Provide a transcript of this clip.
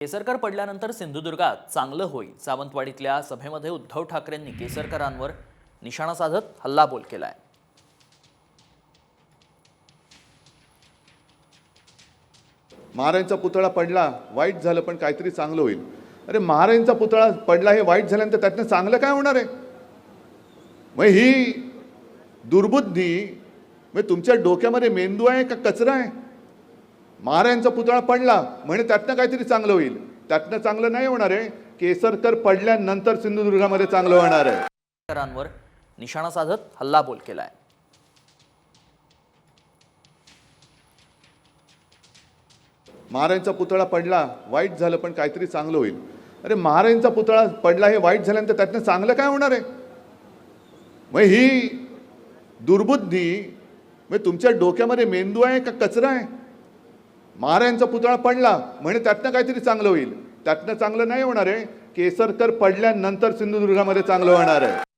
केसरकर पडल्यानंतर सिंधुदुर्गात चांगलं होईल. सावंतवाडीतल्या सभेमध्ये उद्धव ठाकरेंनी केसरकरांवर निशाणा साधत हल्लाबोल केलाय. महाराजांचा पुतळा पडला, वाईट झालं, पण काहीतरी चांगलं होईल. अरे महाराजांचा पुतळा पडला, हे वाईट झाल्यानंतर त्यातनं चांगलं काय होणार आहे? मग ही दुर्बुद्धी, मग तुमच्या डोक्यामध्ये मेंदू आहे का कचरा आहे? महाराजांचा पुतळा पडला म्हणजे त्यातनं काहीतरी चांगलं होईल. त्यातनं चांगलं नाही होणार आहे. केसरकर पडल्यानंतर सिंधुदुर्गामध्ये चांगलं होणार आहे. केसरकरांवर निशाणा साधत हल्लाबोल केलाय. महाराजांचा पुतळा पडला, वाईट झालं, पण काहीतरी चांगलं होईल. अरे महाराजांचा पुतळा पडला, हे वाईट झाल्यानंतर त्यातनं चांगलं काय होणार आहे? मग ही दुर्बुद्धी, मग तुमच्या डोक्यामध्ये मेंदू आहे का कचरा आहे? महाराजांचा पुतळा पडला म्हणजे त्यातनं काहीतरी चांगलं होईल. त्यातनं चांगलं नाही होणार आहे. केसरकर पडल्यानंतर सिंधुदुर्गामध्ये चांगलं होणार आहे.